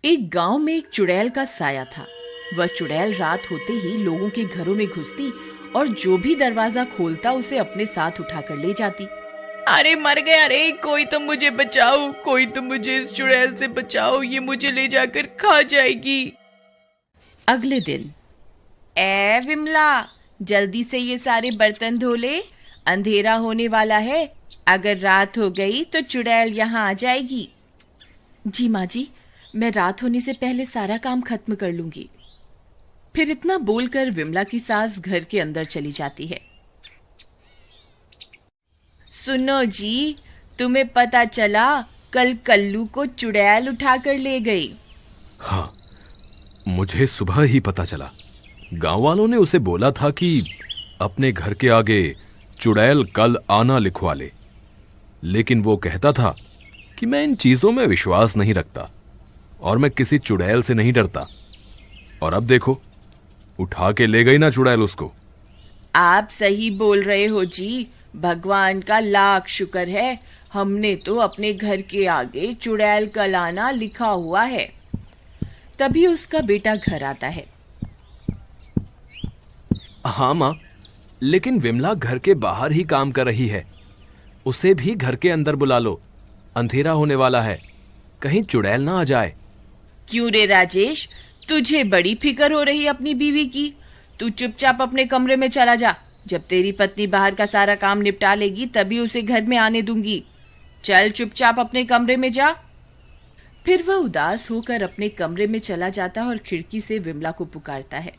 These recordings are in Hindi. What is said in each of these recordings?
एक गांव में एक चुड़ैल का साया था। वह चुड़ैल रात होते ही लोगों के घरों में घुसती और जो भी दरवाजा खोलता उसे अपने साथ उठाकर ले जाती। अरे मर गया रे, कोई तो मुझे बचाओ, कोई तो मुझे इस चुड़ैल से बचाओ, ये मुझे ले जाकर खा जाएगी। अगले दिन, ए विमला, जल्दी से ये सारे बर्तन धो ले, अंधेरा होने वाला है। अगर रात हो गई तो चुड़ैल यहाँ आ जाएगी। जी माँ जी, मैं रात होने से पहले सारा काम खत्म कर लूंगी। फिर इतना बोलकर विमला की सास घर के अंदर चली जाती है। सुनो जी, तुम्हें पता चला कल कल्लू को चुड़ैल उठाकर ले गई। हाँ, मुझे सुबह ही पता चला। गांव वालों ने उसे बोला था कि अपने घर के आगे चुड़ैल कल आना लिखवा ले, लेकिन वो कहता था कि मैं इन चीजों में विश्वास नहीं रखता और मैं किसी चुड़ैल से नहीं डरता। और अब देखो, उठा के ले गई ना चुड़ैल उसको। आप सही बोल रहे हो जी, भगवान का लाख शुक्र है, हमने तो अपने घर के आगे चुड़ैल का लाना लिखा हुआ है। तभी उसका बेटा घर आता है। हाँ माँ, लेकिन विमला घर के बाहर ही काम कर रही है, उसे भी घर के अंदर बुला लो, अंधेरा होने वाला है, कहीं चुड़ैल ना आ जाए। क्यों रे राजेश, तुझे बड़ी फिक्र हो रही अपनी बीवी की। तू चुपचाप अपने कमरे में चला जा, जब तेरी पत्नी बाहर का सारा काम निपटा लेगी तभी उसे घर में आने दूंगी। चल चुपचाप अपने कमरे में जा। फिर वह उदास होकर अपने कमरे में चला जाता और खिड़की से विमला को पुकारता है।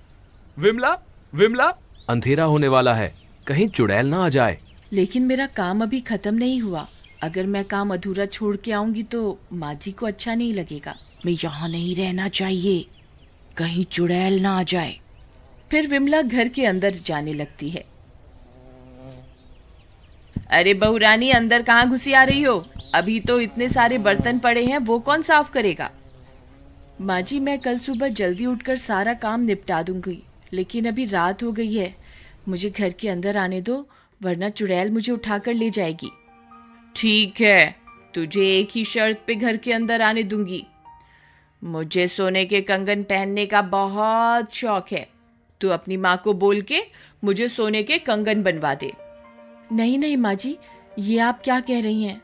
विमला, विमला, अंधेरा होने वाला है, कहीं चुड़ैल ना आ जाए। लेकिन मेरा काम अभी खत्म नहीं हुआ, अगर मैं काम अधूरा छोड़ के आऊंगी तो माँ जी को अच्छा नहीं लगेगा। मैं यहाँ नहीं रहना चाहिए, कहीं चुड़ैल ना आ जाए। फिर विमला घर के अंदर जाने लगती है। अरे बहू रानी, अंदर कहाँ घुसी आ रही हो? अभी तो इतने सारे बर्तन पड़े हैं, वो कौन साफ करेगा? माँ जी, मैं कल सुबह जल्दी उठकर सारा काम निपटा दूंगी, लेकिन अभी रात हो गई है, मुझे घर के अंदर आने दो, वरना चुड़ैल मुझे उठाकर ले जाएगी। ठीक है, तुझे एक ही शर्त पे घर के अंदर आने दूंगी। मुझे सोने के कंगन पहनने का बहुत शौक है, तू अपनी माँ को बोल के मुझे सोने के कंगन बनवा दे। नहीं नहीं माँ जी, ये आप क्या कह रही हैं?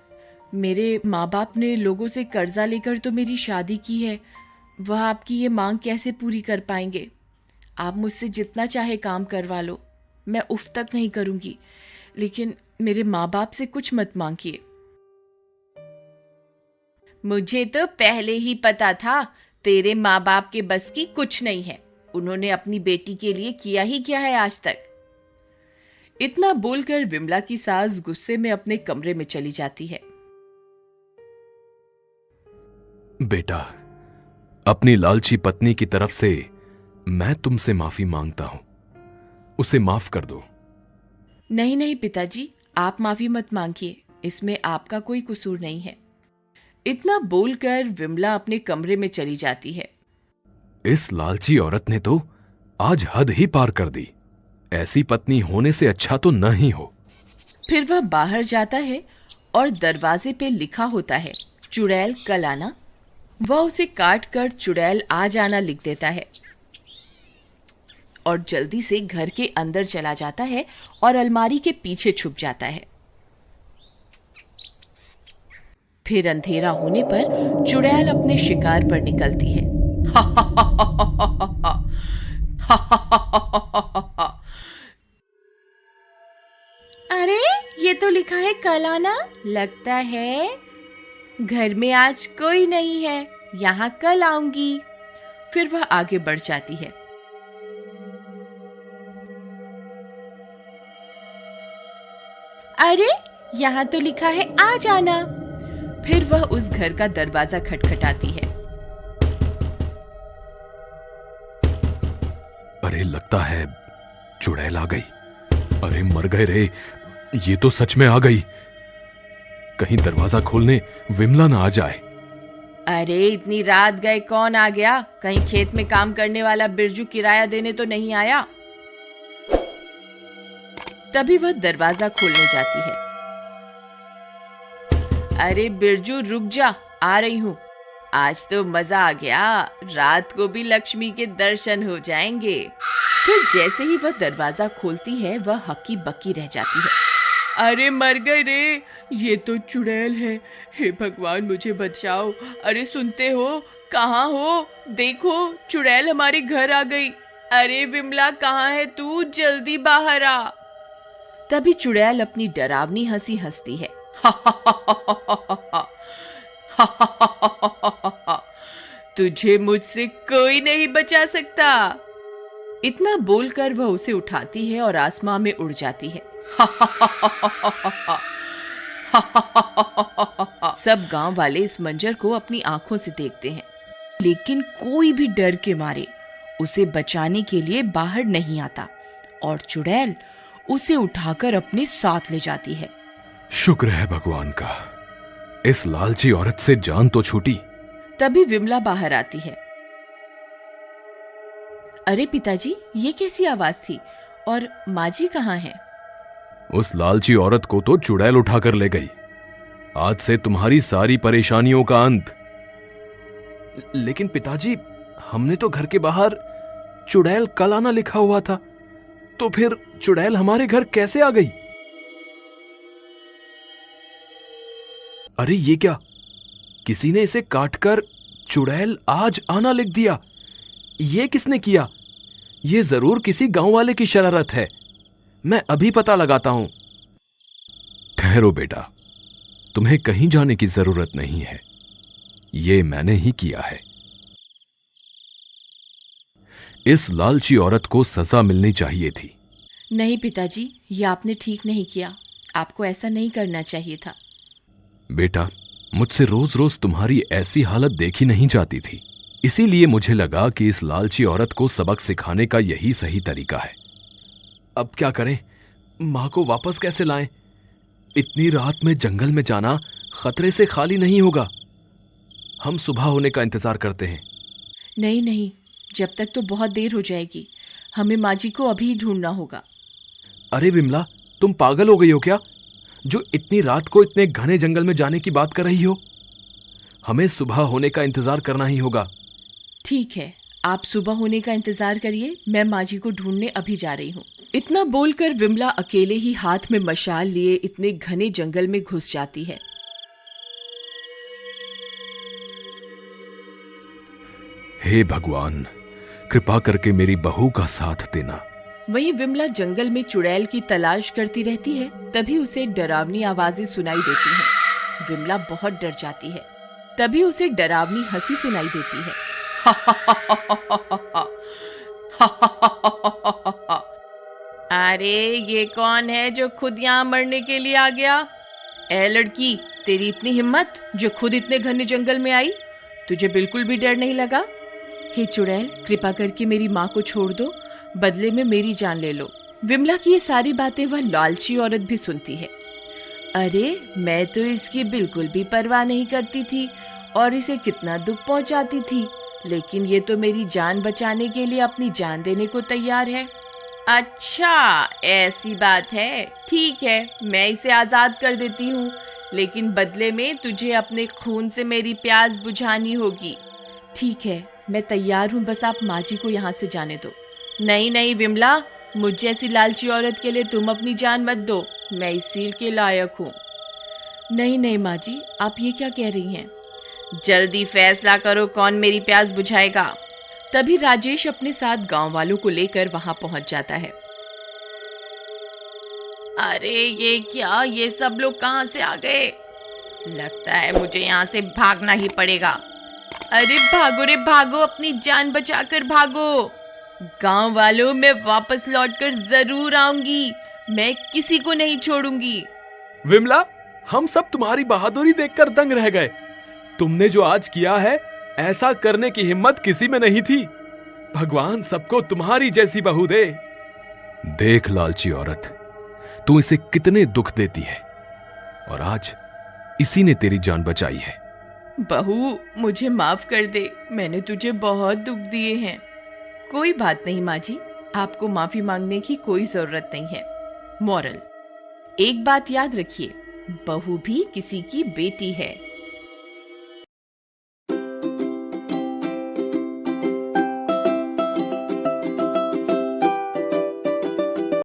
मेरे माँ बाप ने लोगों से कर्जा लेकर तो मेरी शादी की है, वह आपकी ये मांग कैसे पूरी कर पाएंगे? आप मुझसे जितना चाहे काम करवा लो, मैं उफ तक नहीं करूंगी, लेकिन मेरे माँ बाप से कुछ मत मांगिए। मुझे तो पहले ही पता था तेरे माँ बाप के बस की कुछ नहीं है, उन्होंने अपनी बेटी के लिए किया ही क्या है आज तक। इतना बोलकर विमला की सास गुस्से में अपने कमरे में चली जाती है। बेटा, अपनी लालची पत्नी की तरफ से मैं तुमसे माफी मांगता हूं, उसे माफ कर दो। नहीं नहीं पिताजी, आप माफी मत मांगिए, इसमें आपका कोई कसूर नहीं है। इतना बोलकर विमला अपने कमरे में चली जाती है। इस लालची औरत ने तो आज हद ही पार कर दी, ऐसी पत्नी होने से अच्छा तो न ही हो। फिर वह बाहर जाता है और दरवाजे पे लिखा होता है, चुड़ैल कल आना। वह उसे काट कर चुड़ैल आ जाना लिख देता है और जल्दी से घर के अंदर चला जाता है और अलमारी के पीछे छुप जाता है। फिर अंधेरा होने पर चुड़ैल अपने शिकार पर निकलती है। अरे ये तो लिखा है कल आना, लगता है घर में आज कोई नहीं है, यहाँ कल आऊंगी। फिर वह आगे बढ़ जाती है। अरे यहाँ तो लिखा है आ जाना। फिर वह उस घर का दरवाजा खटखटाती है। अरे लगता है चुड़ैल आ गई। अरे मर गए रे, ये तो सच में आ गई। कहीं दरवाजा खोलने विमला ना आ जाए। अरे इतनी रात गए कौन आ गया? कहीं खेत में काम करने वाला बिरजू किराया देने तो नहीं आया? तभी वह दरवाजा खोलने जाती है। अरे बिरजू रुक जा, आ रही हूं। आज तो मजा आ गया, रात को भी लक्ष्मी के दर्शन हो जाएंगे। फिर जैसे ही वह दरवाजा खोलती है वह हक्की बक्की रह जाती है। अरे मर गए रे, ये तो चुड़ैल है। हे भगवान मुझे बचाओ। अरे सुनते हो, कहाँ हो? देखो चुड़ैल हमारे घर आ गई। अरे विमला कहाँ है तू? जल्दी बाहर आ। तभी चुड़ैल अपनी डरावनी हंसी हंसती है। तुझे मुझसे कोई नहीं बचा सकता। इतना बोलकर वह उसे उठाती है और आसमां में उड़ जाती है। सब गांव वाले इस मंजर को अपनी आंखों से देखते हैं, लेकिन कोई भी डर के मारे उसे बचाने के लिए बाहर नहीं आता और चुड़ैल उसे उठाकर अपने साथ ले जाती है। शुक्र है भगवान का, इस लालची औरत से जान तो छूटी। तभी विमला बाहर आती है। अरे पिताजी, ये कैसी आवाज थी और माँ जी कहाँ हैं? उस लालची औरत को तो चुड़ैल उठाकर ले गई। आज से तुम्हारी सारी परेशानियों का अंत। लेकिन पिताजी, हमने तो घर के बाहर चुड़ैल कल आना लिखा हुआ था, तो फिर चुड़ैल हमारे घर कैसे आ गई? अरे ये क्या, किसी ने इसे काटकर चुड़ैल आज आना लिख दिया। ये किसने किया? ये जरूर किसी गांव वाले की शरारत है। मैं अभी पता लगाता हूं। ठहरो बेटा, तुम्हें कहीं जाने की जरूरत नहीं है। ये मैंने ही किया है। इस लालची औरत को सजा मिलनी चाहिए थी। नहीं पिताजी, ये आपने ठीक नहीं किया। आपको ऐसा नहीं करना चाहिए था। बेटा, मुझसे रोज रोज तुम्हारी ऐसी हालत देखी नहीं जाती थी, इसीलिए मुझे लगा कि इस लालची औरत को सबक सिखाने का यही सही तरीका है। अब क्या करें? मां को वापस कैसे लाएं? इतनी रात में जंगल में जाना खतरे से खाली नहीं होगा। हम सुबह होने का इंतजार करते हैं। नहीं नहीं, जब तक तो बहुत देर हो जाएगी। हमें माँ जी को अभी ढूंढना होगा। अरे विमला, तुम पागल हो गई हो क्या, जो इतनी रात को इतने घने जंगल में जाने की बात कर रही हो? हमें सुबह होने का इंतजार करना ही होगा। ठीक है, आप सुबह होने का इंतजार करिए, मैं माँ जी को ढूंढने अभी जा रही हूँ। इतना बोलकर विमला अकेले ही हाथ में मशाल लिए इतने घने जंगल में घुस जाती है। हे भगवान, कृपा करके मेरी बहू का साथ देना। वहीं विमला जंगल में चुड़ैल की तलाश करती रहती है। तभी उसे डरावनी आवाजें सुनाई देती हैं। विमला बहुत डर जाती है। तभी उसे डरावनी हंसी सुनाई देती है। अरे ये कौन है जो खुद यहाँ मरने के लिए आ गया? ए लड़की, तेरी इतनी हिम्मत जो खुद इतने घने जंगल में आई? तुझे बिल्कुल भी डर नहीं लगा? हे चुड़ैल, कृपा करके मेरी माँ को छोड़ दो, बदले में मेरी जान ले लो। विमला की ये सारी बातें वह लालची औरत भी सुनती है। अरे मैं तो इसकी बिल्कुल भी परवाह नहीं करती थी और इसे कितना दुख पहुंचाती थी, लेकिन ये तो मेरी जान बचाने के लिए अपनी जान देने को तैयार है। अच्छा ऐसी बात है, ठीक है, मैं इसे आजाद कर देती हूँ, लेकिन बदले में तुझे अपने खून से मेरी प्यास बुझानी होगी। ठीक है, मैं तैयार हूँ, बस आप माँ जी को यहाँ से जाने दो। नहीं नहीं विमला, मुझ जैसी लालची औरत के लिए तुम अपनी जान मत दो, मैं इस सील के लायक हूँ। नहीं नहीं माँ जी, आप ये क्या कह रही हैं? जल्दी फैसला करो, कौन मेरी प्यास बुझाएगा। तभी राजेश अपने साथ गांव वालों को लेकर वहां पहुंच जाता है। अरे ये क्या, ये सब लोग कहां से आ गए? लगता है मुझे यहाँ से भागना ही पड़ेगा। अरे भागो रे भागो, अपनी जान बचाकर भागो। गांव वालों, मैं वापस लौटकर जरूर आऊंगी, मैं किसी को नहीं छोड़ूंगी। विमला, हम सब तुम्हारी बहादुरी देखकर दंग रह गए। तुमने जो आज किया है, ऐसा करने की हिम्मत किसी में नहीं थी। भगवान सबको तुम्हारी जैसी बहू दे। देख लालची औरत, तू इसे कितने दुख देती है और आज इसी ने तेरी जान बचाई है। बहू, मुझे माफ कर दे, मैंने तुझे बहुत दुख दिए हैं। कोई बात नहीं माँ जी, आपको माफी मांगने की कोई जरूरत नहीं है। मॉरल, एक बात याद रखिए, बहू भी किसी की बेटी है।